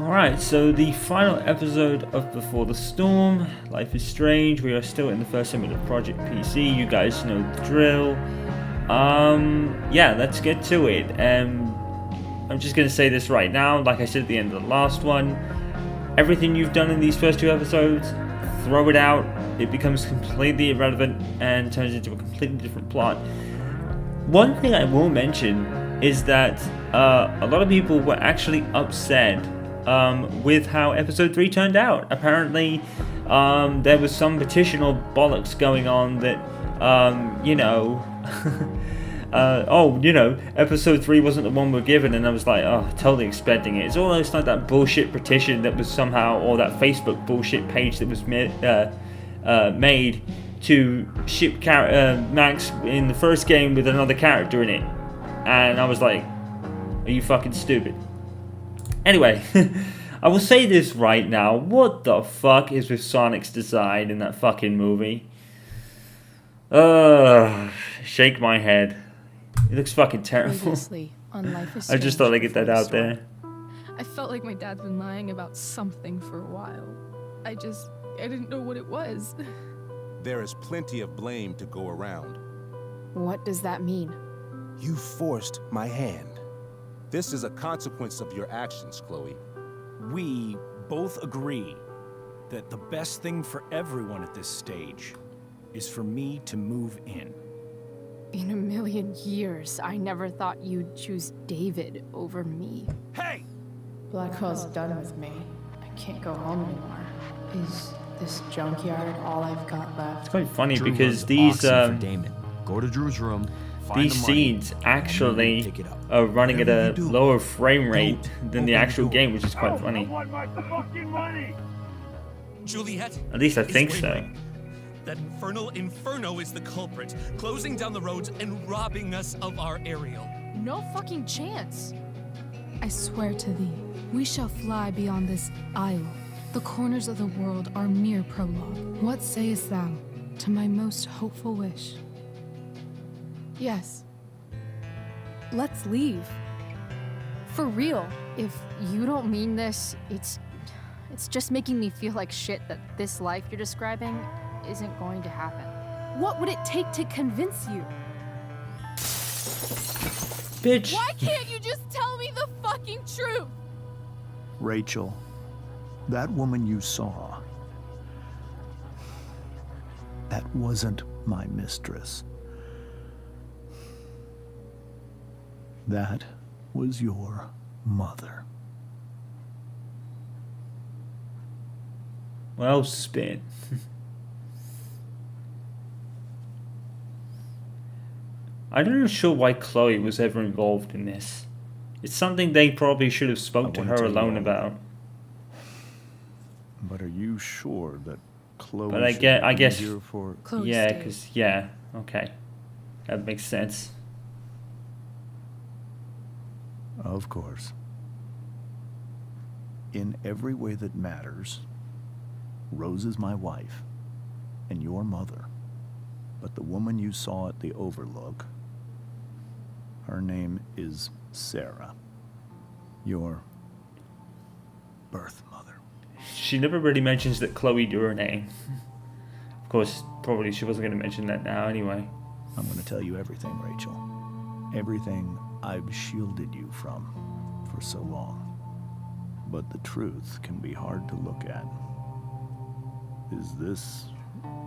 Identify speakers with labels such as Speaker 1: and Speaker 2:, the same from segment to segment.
Speaker 1: Alright, so the final episode of Before the Storm, Life is Strange. We are still in the first segment of Project PC. You guys know the drill. Yeah, let's get to it. I'm just going to say this right now, like I said at the end of the last one. Everything you've done in these first two episodes, throw it out. It becomes completely irrelevant and turns into a completely different plot. One thing I will mention is that a lot of people were actually upset with how episode 3 turned out. Apparently, there was some petition or bollocks going on that, episode 3 wasn't the one we're given, and I was like, oh, totally expecting it. It's almost like that bullshit petition that was somehow, or that Facebook bullshit page that was made to ship Max in the first game with another character in it. And I was like, are you fucking stupid? Anyway, I will say this right now. What the fuck is with Sonic's design in that fucking movie? Shake my head. It looks fucking terrible. I just thought I'd get that out there.
Speaker 2: I felt like my dad's been lying about something for a while. I didn't know what it was.
Speaker 3: There is plenty of blame to go around.
Speaker 4: What does that mean?
Speaker 3: You forced my hand. This is a consequence of your actions, Chloe.
Speaker 5: We both agree that the best thing for everyone at this stage is for me to move in.
Speaker 4: In a million years, I never thought you'd choose David over me.
Speaker 5: Hey!
Speaker 6: Blackwell's done with me. I can't go home anymore. Is this junkyard all I've got left?
Speaker 1: It's quite funny
Speaker 7: Drew
Speaker 1: because
Speaker 7: runs
Speaker 1: these
Speaker 7: oxy for Damon. Go to Drew's room.
Speaker 1: these scenes actually are running at a lower frame rate than the actual game, which is quite funny.
Speaker 8: Juliet,
Speaker 1: At least I think so.
Speaker 8: that infernal Inferno is the culprit, closing down the roads and robbing us of our aerial.
Speaker 2: No fucking chance.
Speaker 9: I swear to thee, we shall fly beyond this isle. The corners of the world are mere prologue. What sayest thou to my most hopeful wish?
Speaker 4: Yes. Let's leave. For real. If you don't mean this, it's just making me feel like shit that this life you're describing isn't going to happen. What would it take to convince you?
Speaker 1: Bitch.
Speaker 2: Why can't you just tell me the fucking truth?
Speaker 10: Rachel, that woman you saw, that wasn't my mistress. That was your mother.
Speaker 1: Well spit. I'm not sure why Chloe was ever involved in this. It's something they probably should have spoke to her alone about.
Speaker 10: But are you sure that Chloe?
Speaker 1: But I guess,
Speaker 10: here for...
Speaker 2: Chloe
Speaker 1: yeah,
Speaker 2: stayed.
Speaker 1: because okay, that makes sense.
Speaker 10: Of course. In every way that matters, Rose is my wife and your mother. But the woman you saw at the Overlook, her name is Sera, your birth mother.
Speaker 1: She never really mentions that Chloe knew her name. Of course, probably she wasn't going to mention that now anyway.
Speaker 10: I'm going to tell you everything, Rachel. Everything I've shielded you from for so long. But the truth can be hard to look at. Is this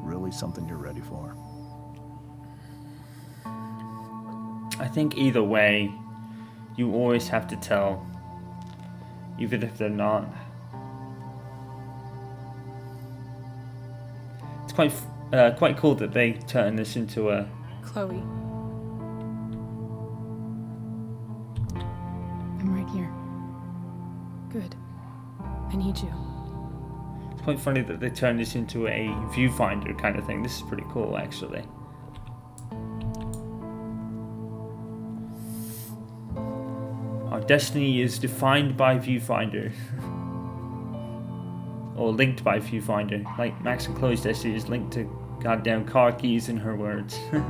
Speaker 10: really something you're ready for?
Speaker 1: I think either way, you always have to tell, even if they're not. It's quite cool that they turn this into a...
Speaker 2: Chloe.
Speaker 9: I'm right here. Good. I need you.
Speaker 1: It's quite funny that they turn this into a viewfinder kind of thing. This is pretty cool, actually. Our destiny is defined by viewfinder. Or linked by viewfinder. Like Max and Chloe's destiny is linked to goddamn car keys in her words.
Speaker 10: When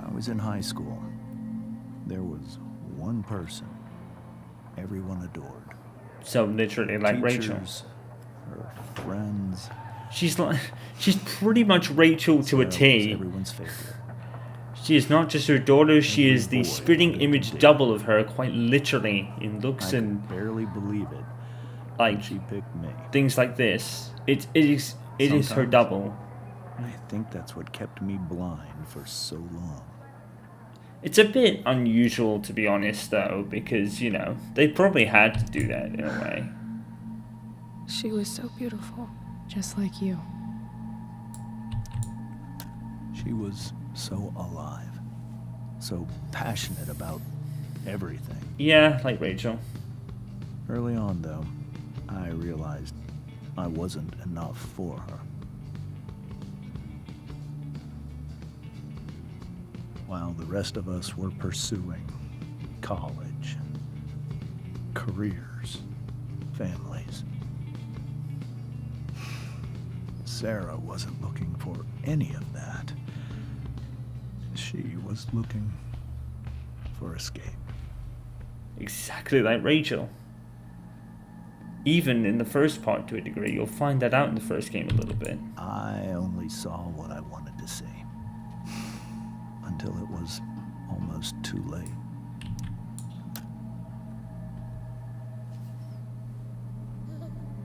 Speaker 10: I was in high school, there was one person everyone adored.
Speaker 1: So literally like Rachel.
Speaker 10: Teachers, her friends.
Speaker 1: She's pretty much Rachel to a
Speaker 10: Sarah was
Speaker 1: T.
Speaker 10: everyone's favorite.
Speaker 1: She is not just her daughter, she
Speaker 10: Every
Speaker 1: is the
Speaker 10: boy
Speaker 1: spitting
Speaker 10: wanted to
Speaker 1: image
Speaker 10: date
Speaker 1: double of her, quite literally, in looks
Speaker 10: I
Speaker 1: and
Speaker 10: could barely believe it.
Speaker 1: like
Speaker 10: She picked me.
Speaker 1: things like this. It is her
Speaker 10: Sometimes.
Speaker 1: double.
Speaker 10: I think that's what kept me blind for so long.
Speaker 1: It's a bit unusual, to be honest, though, because, you know, they probably had to do that in a way.
Speaker 9: She was so beautiful, just like you.
Speaker 10: She was so alive, so passionate about everything.
Speaker 1: Yeah, like Rachel.
Speaker 10: Early on, though, I realized I wasn't enough for her. While the rest of us were pursuing college, careers, families, Sera wasn't looking for any of that. She was looking for escape.
Speaker 1: Exactly like Rachel. Even in the first part, to a degree. You'll find that out in the first game a little bit.
Speaker 10: I only saw what I wanted to see. Until it was almost too late.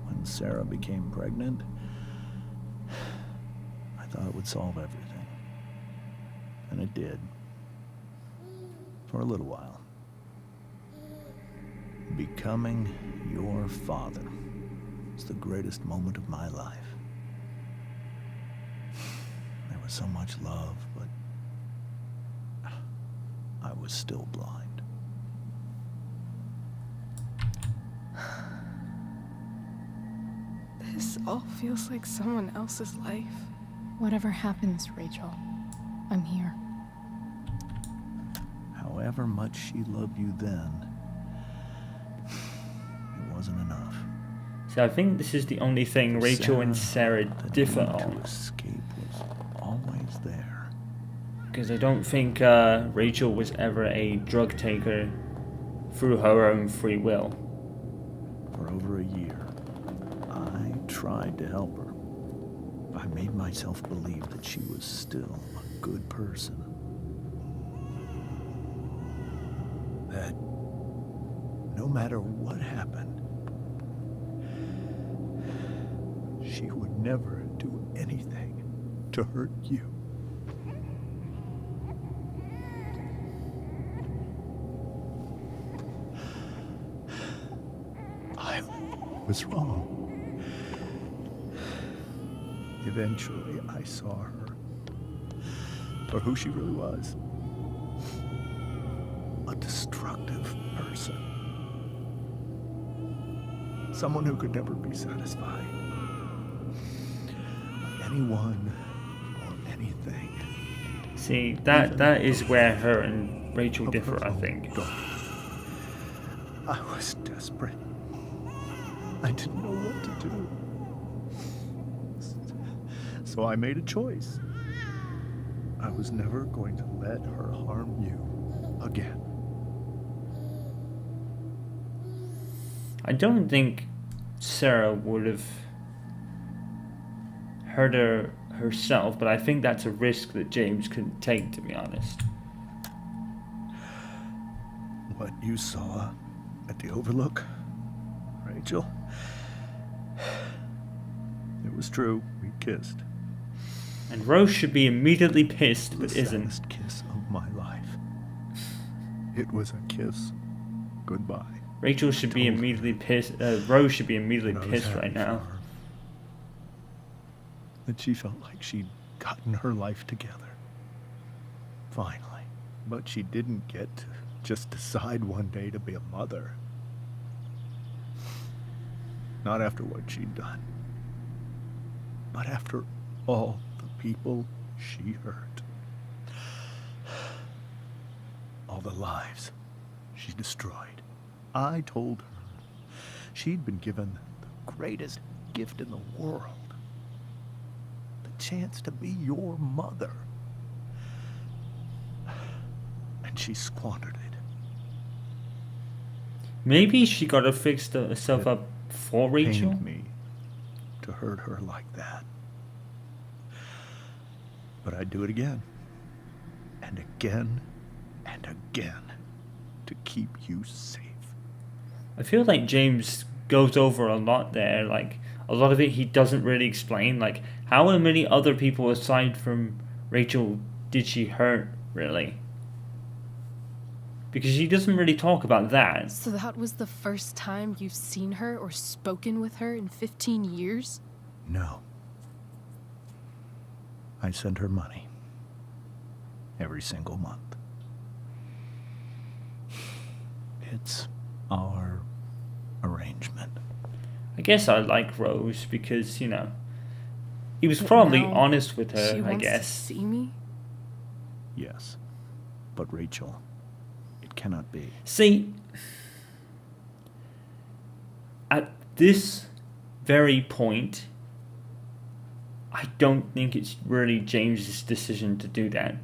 Speaker 10: When Sera became pregnant, I thought it would solve everything. And it did. For a little while. Becoming your father was the greatest moment of my life. There was so much love, but I was still blind.
Speaker 6: This all feels like someone else's life.
Speaker 9: Whatever happens, Rachel, I'm here.
Speaker 10: However much she loved you then, it wasn't enough.
Speaker 1: So I think this is the only thing Rachel and Sera
Speaker 10: the
Speaker 1: differ
Speaker 10: need
Speaker 1: on.
Speaker 10: to escape was always there.
Speaker 1: Because I don't think Rachel was ever a drug taker through her own free will.
Speaker 10: For over a year, I tried to help her. I made myself believe that she was still a good person. That no matter what happened, she would never do anything to hurt you. I was wrong. Eventually, I saw her for who she really was. A destructive person. Someone who could never be satisfied. With anyone or anything.
Speaker 1: See, that is where her and Rachel differ, I think.
Speaker 10: I was desperate. I didn't know what to do. So I made a choice. I was never going to let her harm you again.
Speaker 1: I don't think Sera would have hurt her herself, but I think that's a risk that James couldn't take, to be honest.
Speaker 10: What you saw at the Overlook, Rachel, it was true. We kissed.
Speaker 1: And Rose should be immediately pissed, but
Speaker 10: The
Speaker 1: isn't.
Speaker 10: saddest kiss of my life. It was a kiss goodbye.
Speaker 1: Rachel should be immediately pissed. Rose should be immediately pissed right now.
Speaker 10: That she felt like she'd gotten her life together. Finally. But she didn't get to just decide one day to be a mother. Not after what she'd done. But after all the people she hurt. All the lives she destroyed. I told her she'd been given the greatest gift in the world. The chance to be your mother. And she squandered it.
Speaker 1: Maybe she got to fix herself up for Rachel.
Speaker 10: Pained me to hurt her like that. But I'd do it again. And again. And again. To keep you safe.
Speaker 1: I feel like James goes over a lot there. Like, a lot of it he doesn't really explain. Like, how many other people aside from Rachel did she hurt, really? Because he doesn't really talk about that.
Speaker 9: So that was the first time you've seen her or spoken with her in 15 years?
Speaker 10: No. I send her money. Every single month. It's our arrangement.
Speaker 1: I guess I like Rose because, you know, he was probably
Speaker 9: Now
Speaker 1: honest with her,
Speaker 9: she
Speaker 1: I
Speaker 9: wants
Speaker 1: guess.
Speaker 9: to see me?
Speaker 10: Yes. But Rachel, it cannot be.
Speaker 1: See, at this very point, I don't think it's really James's decision to do that.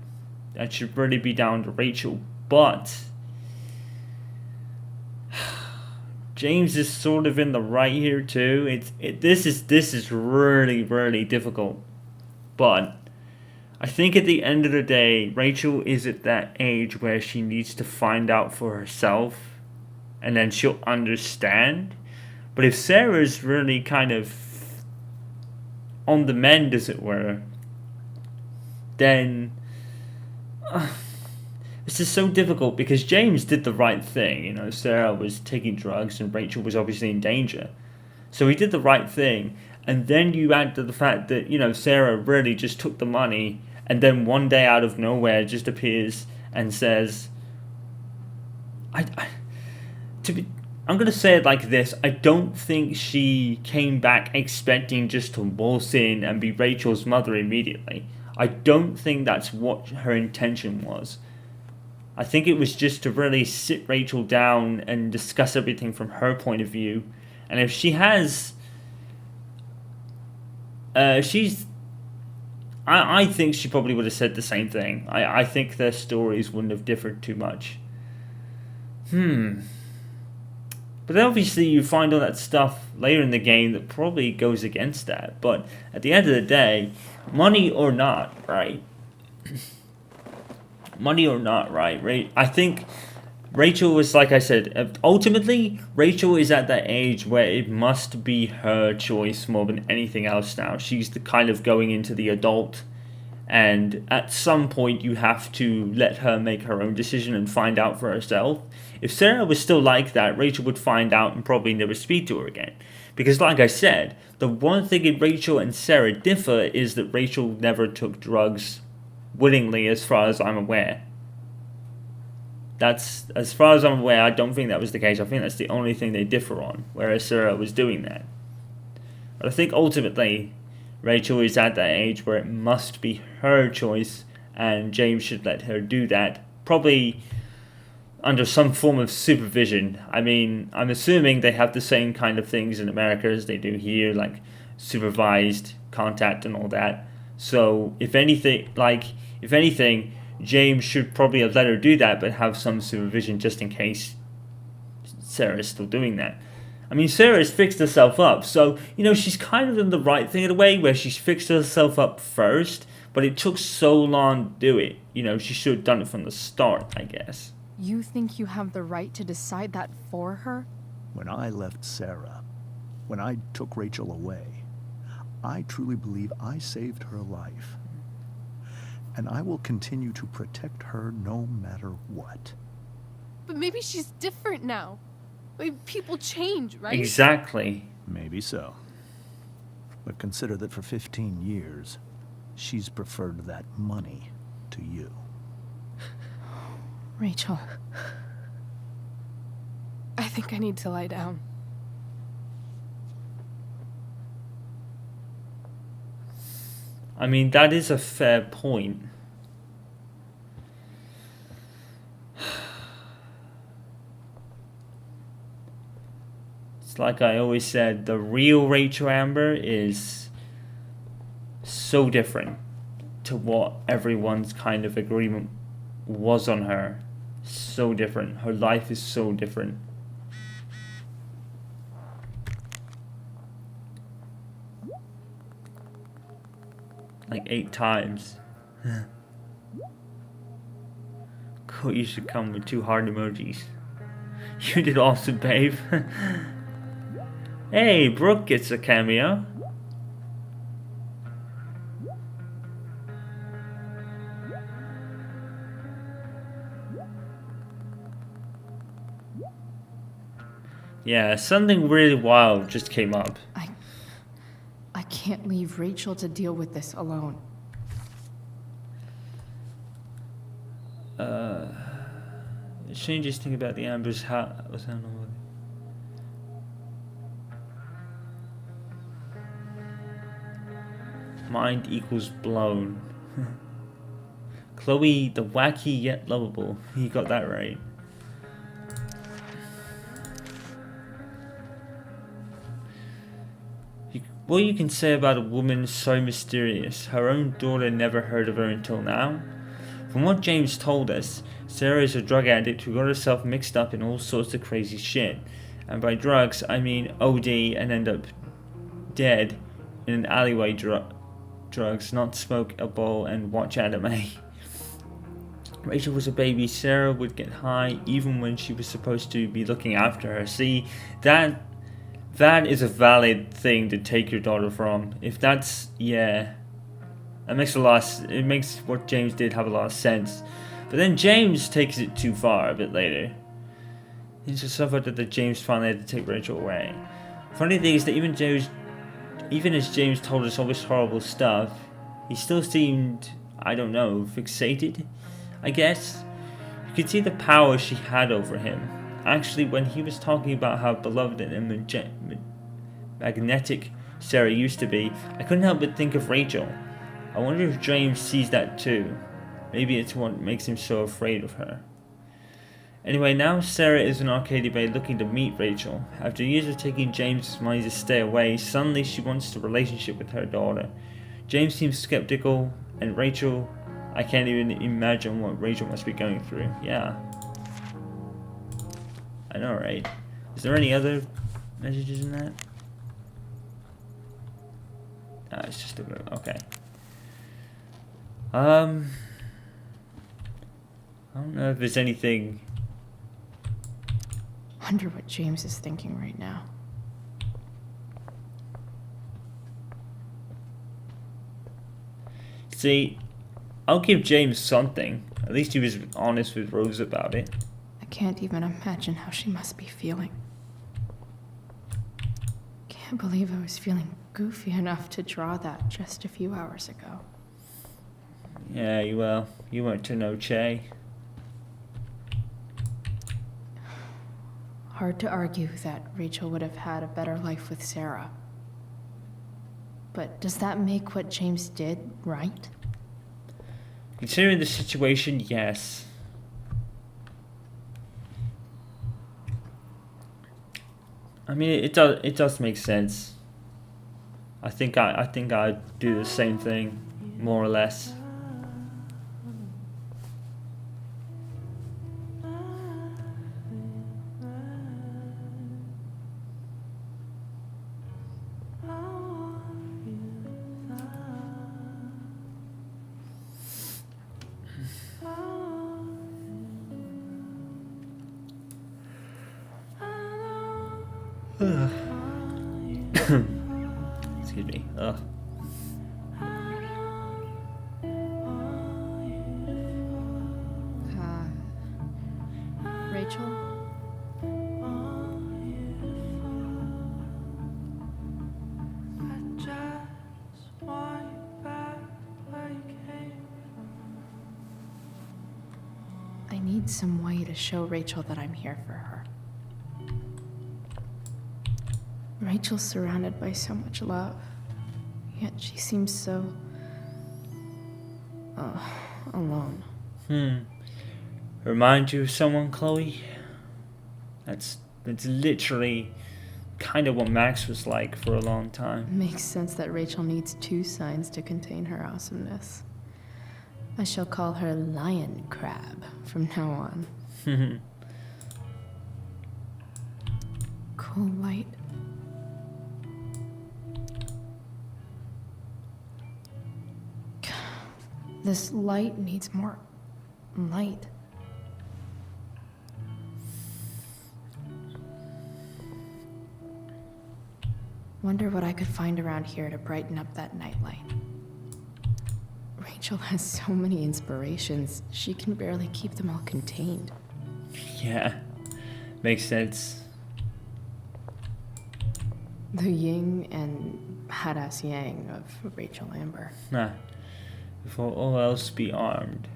Speaker 1: That should really be down to Rachel. But James is sort of in the right here too. This is really, really difficult. But I think at the end of the day, Rachel is at that age where she needs to find out for herself, and then she'll understand. But if Sarah's really kind of on the mend, as it were, then this is so difficult because James did the right thing. You know, Sarah was taking drugs and Rachel was obviously in danger. So he did the right thing. And then you add to the fact that, you know, Sarah really just took the money and then one day out of nowhere just appears and says, I'm going to say it like this. I don't think she came back expecting just to waltz in and be Rachel's mother immediately. I don't think that's what her intention was. I think it was just to really sit Rachel down and discuss everything from her point of view. And if she has... I think she probably would have said the same thing. I think their stories wouldn't have differed too much. But obviously you find all that stuff later in the game that probably goes against that. But at the end of the day, money or not, right? Money or not, right? I think Rachel was, like I said, ultimately, Rachel is at that age where it must be her choice more than anything else now. She's the kind of going into the adult, and at some point you have to let her make her own decision and find out for herself. If Sarah was still like that, Rachel would find out and probably never speak to her again. Because like I said, the one thing in Rachel and Sarah differ is that Rachel never took drugs willingly, as far as I'm aware. That's, as far as I'm aware, I don't think that was the case. I think that's the only thing they differ on, whereas Sarah was doing that. But I think ultimately, Rachel is at that age where it must be her choice, and James should let her do that, probably under some form of supervision. I mean, I'm assuming they have the same kind of things in America as they do here, like supervised contact and all that. So if anything, James should probably have let her do that, but have some supervision just in case Sarah's still doing that. I mean, Sarah's fixed herself up, so, you know, she's kind of done the right thing in a way, where she's fixed herself up first, but it took so long to do it. You know, she should have done it from the start, I guess.
Speaker 4: You think you have the right to decide that for her?
Speaker 10: When I left Sarah, when I took Rachel away, I truly believe I saved her life. And I will continue to protect her no matter what.
Speaker 9: But maybe she's different now. Maybe people change, right?
Speaker 1: Exactly.
Speaker 10: Maybe so. But consider that for 15 years, she's preferred that money to you.
Speaker 9: Rachel. I think I need to lie down.
Speaker 1: I mean, that is a fair point. It's like I always said, the real Rachel Amber is so different to what everyone's kind of agreement was on her. So different. Her life is so different. like 8 times. Cool, you should come with 2 heart emojis. You did awesome, babe. Hey, Brooke gets a cameo. Yeah, something really wild just came up.
Speaker 6: I can't leave Rachel to deal with this alone.
Speaker 1: The strangest thing about the Amber's hat was how normal. Mind equals blown. Chloe, the wacky yet lovable. You got that right. What you can say about a woman so mysterious? Her own daughter never heard of her until now. From what James told us, Sera is a drug addict who got herself mixed up in all sorts of crazy shit. And by drugs, I mean OD and end up dead in an alleyway. Drugs, not smoke a bowl and watch anime. Rachel was a baby. Sera would get high even when she was supposed to be looking after her. See, that is a valid thing to take your daughter from. If that's, yeah, that makes it makes what James did have a lot of sense. But then James takes it too far a bit later. He just suffered that James finally had to take Rachel away. Funny thing is that even as James told us all this horrible stuff, he still seemed, I don't know, fixated, I guess. You could see the power she had over him. Actually, when he was talking about how beloved and magnetic Sera used to be, I couldn't help but think of Rachel. I wonder if James sees that too. Maybe it's what makes him so afraid of her. Anyway, now Sera is in Arcadia Bay looking to meet Rachel. After years of taking James' money to stay away, suddenly she wants a relationship with her daughter. James seems skeptical, and Rachel, I can't even imagine what Rachel must be going through. Yeah. I know, right? Is there any other messages in that? It's just a bit, okay. I don't know if there's anything.
Speaker 6: Wonder what James is thinking right now.
Speaker 1: See, I'll give James something. At least he was honest with Rose about it.
Speaker 6: I can't even imagine how she must be feeling. Can't believe I was feeling goofy enough to draw that just a few hours ago.
Speaker 1: Yeah, well, you weren't to know Che.
Speaker 6: Hard to argue that Rachel would have had a better life with Sera. But does that make what James did right?
Speaker 1: Considering the situation, yes. I mean, it does make sense. I think I'd do the same thing, more or less. Excuse me. Ugh.
Speaker 4: Rachel?
Speaker 6: I need some way to show Rachel that I'm here for her. Rachel's surrounded by so much love, yet she seems so alone.
Speaker 1: Remind you of someone, Chloe? That's literally kind of what Max was like for a long time.
Speaker 6: Makes sense that Rachel needs 2 signs to contain her awesomeness. I shall call her Lion Crab from now on. Cool light. This light needs more light. Wonder what I could find around here to brighten up that nightlight. Rachel has so many inspirations, she can barely keep them all contained.
Speaker 1: Yeah, makes sense.
Speaker 6: The yin and badass yang of Rachel Amber.
Speaker 1: Nah, before all else be armed.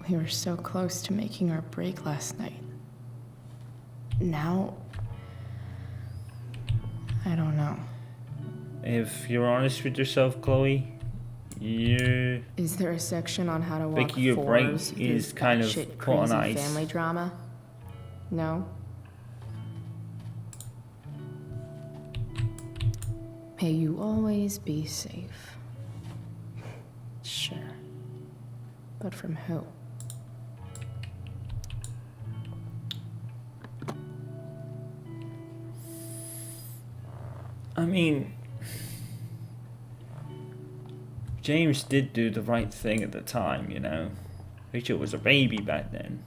Speaker 6: We were so close to making our break last night. Now, I don't know.
Speaker 1: If you're honest with yourself, Chloe, you...
Speaker 6: Is there a section on how to walk
Speaker 1: Making your break
Speaker 6: fours
Speaker 1: is
Speaker 6: through
Speaker 1: kind of
Speaker 6: batshit
Speaker 1: put on
Speaker 6: crazy
Speaker 1: ice.
Speaker 6: family drama? No? May you always be safe. Sure. But from who?
Speaker 1: I mean, James did do the right thing at the time, you know. Rachel was a baby back then.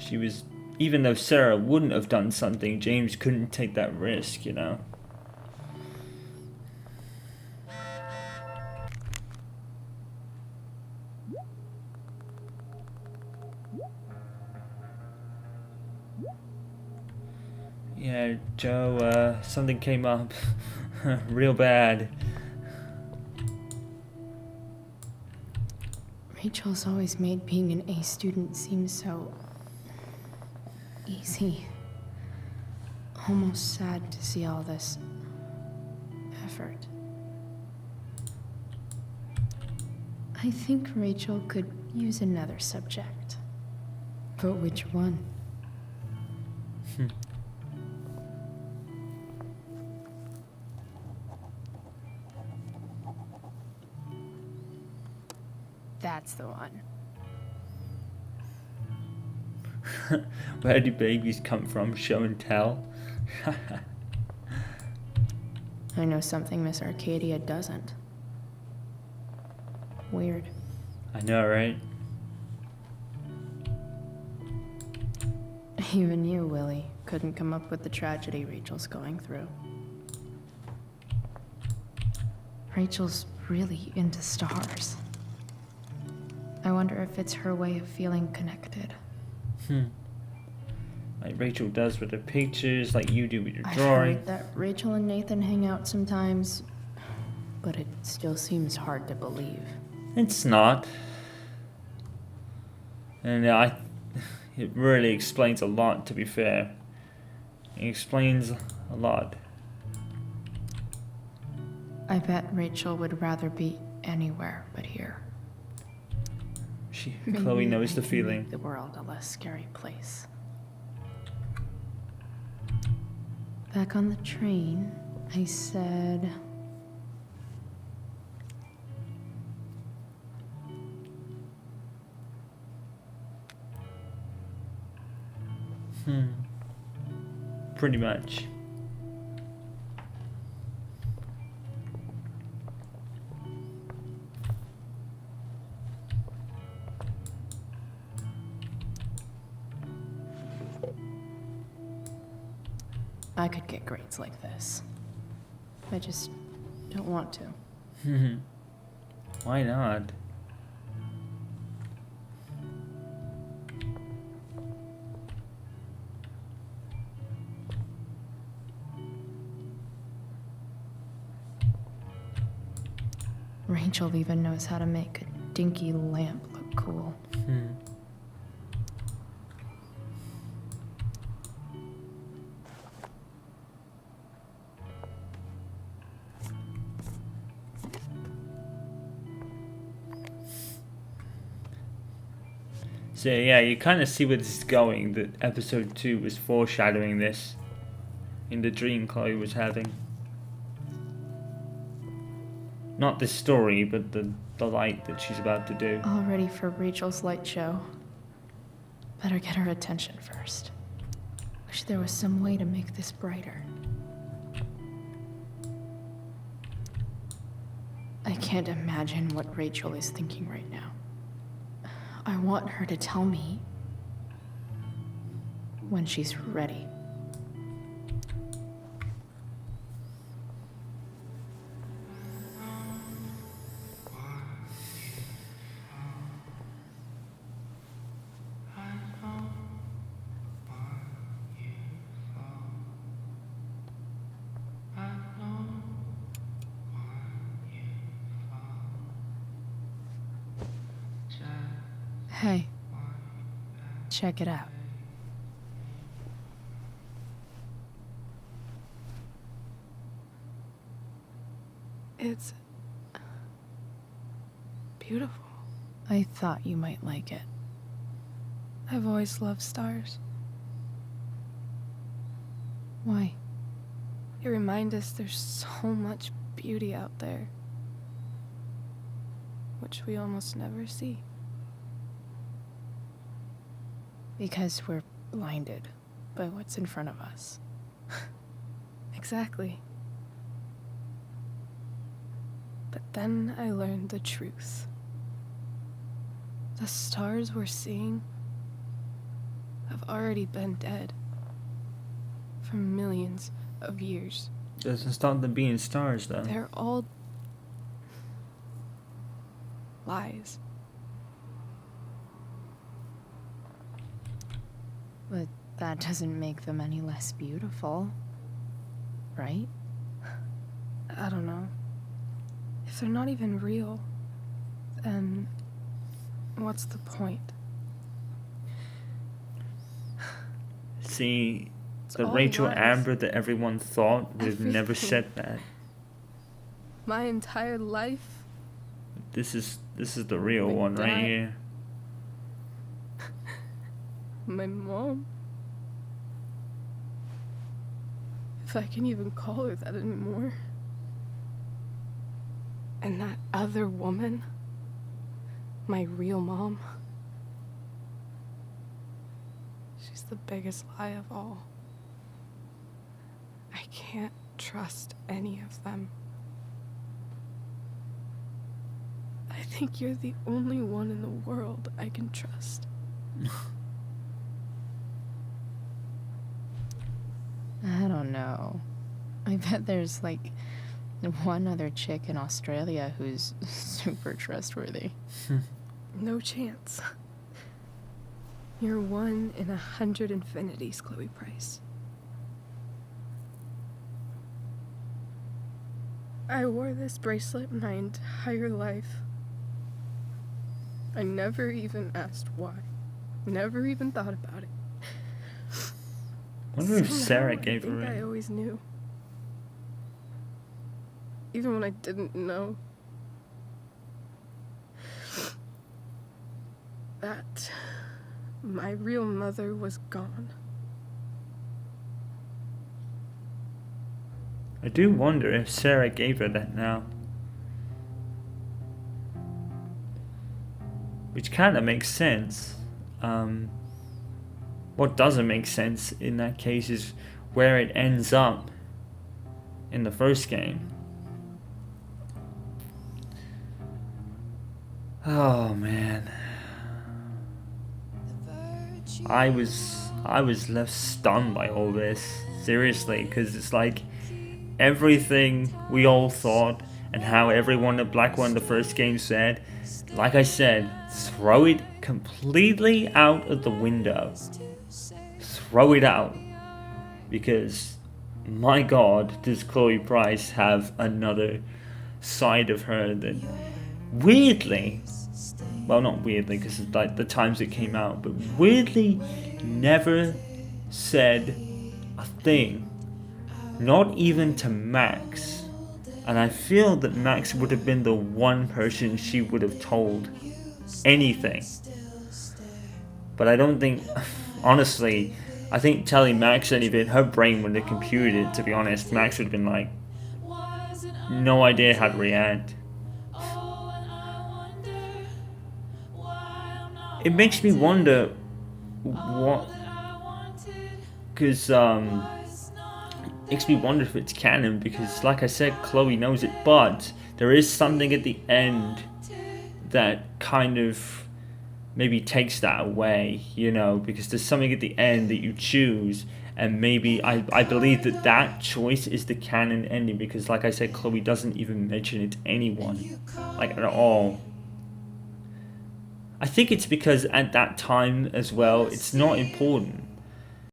Speaker 1: She was, even though Sera wouldn't have done something, James couldn't take that risk, you know. Yeah, Joe, something came up real bad.
Speaker 6: Rachel's always made being an A student seem so easy. Almost sad to see all this effort. I think Rachel could use another subject. But which one? That's the one.
Speaker 1: Where do babies come from? Show and tell?
Speaker 6: I know something Miss Arcadia doesn't. Weird.
Speaker 1: I know, right?
Speaker 6: Even you, Willie, couldn't come up with the tragedy Rachel's going through. Rachel's really into stars. I wonder if it's her way of feeling connected.
Speaker 1: Like Rachel does with her pictures, like you do with your
Speaker 6: I've
Speaker 1: drawing.
Speaker 6: heard that Rachel and Nathan hang out sometimes, but it still seems hard to believe.
Speaker 1: It's not. And it really explains a lot, to be fair. It explains a lot.
Speaker 6: I bet Rachel would rather be anywhere but here.
Speaker 1: Chloe
Speaker 6: Maybe
Speaker 1: knows
Speaker 6: I
Speaker 1: the
Speaker 6: can
Speaker 1: feeling.
Speaker 6: make the world a less scary place. Back on the train, I said...
Speaker 1: Pretty much.
Speaker 6: I could get grades like this. I just don't want to.
Speaker 1: Why not?
Speaker 6: Rachel even knows how to make a dinky lamp look cool.
Speaker 1: So yeah, you kind of see where this is going. That episode 2 was foreshadowing this in the dream Chloe was having. Not this story, but the light that she's about to do.
Speaker 6: All ready for Rachel's light show. Better get her attention first. Wish there was some way to make this brighter. I can't imagine what Rachel is thinking right now. I want her to tell me when she's ready. Hey, check it out.
Speaker 2: It's beautiful.
Speaker 6: I thought you might like it.
Speaker 2: I've always loved stars.
Speaker 6: Why?
Speaker 2: They remind us there's so much beauty out there, which we almost never see.
Speaker 6: Because we're blinded by what's in front of us.
Speaker 2: Exactly. But then I learned the truth. The stars we're seeing have already been dead for millions of years.
Speaker 1: Doesn't stop them being stars, though.
Speaker 2: They're all lies.
Speaker 6: But that doesn't make them any less beautiful, right?
Speaker 2: I don't know. If they're not even real, then what's the point?
Speaker 1: See, the
Speaker 2: all
Speaker 1: Rachel
Speaker 2: lies.
Speaker 1: Amber that everyone thought would have never
Speaker 2: Everything.
Speaker 1: said that.
Speaker 2: My entire life,
Speaker 1: This is the real
Speaker 2: My
Speaker 1: one right
Speaker 2: dad.
Speaker 1: here.
Speaker 2: my mom. If I can even call her that anymore. And that other woman, my real mom. She's the biggest lie of all. I can't trust any of them. I think you're the only one in the world I can trust.
Speaker 6: I don't know. I bet there's like one other chick in Australia who's super trustworthy.
Speaker 2: No chance. You're 1 in 100 infinities, Chloe Price. I wore this bracelet my entire life. I never even asked why. Never even thought about it.
Speaker 1: I wonder if
Speaker 2: Somehow,
Speaker 1: Sarah gave
Speaker 2: I
Speaker 1: her
Speaker 2: think I
Speaker 1: it.
Speaker 2: always knew. Even when I didn't know. That my real mother was gone.
Speaker 1: I do wonder if Sarah gave her that now. Which kind of makes sense. What doesn't make sense in that case is where it ends up in the first game. Oh man. I was left stunned by all this. Seriously, because it's like everything we all thought and how everyone at Black One the first game said, like I said, throw it completely out of the window. Throw it out. Because my god, does Chloe Price have another side of her that weirdly, well, not weirdly because of like the times it came out, but weirdly never said a thing, not even to Max. And I feel that Max would have been the one person she would have told anything. But I don't think, honestly, I think telling Max anything, her brain wouldn't have computed it, to be honest. Max would have been like, no idea how to react. It makes me wonder what, because makes me wonder if it's canon, because like I said, Chloe knows it, but there is something at the end that kind of maybe takes that away, you know, because there's something at the end that you choose, and maybe I believe that that choice is the canon ending, because like I said, Chloe doesn't even mention it to anyone, like, at all. I think it's because at that time as well, it's not important.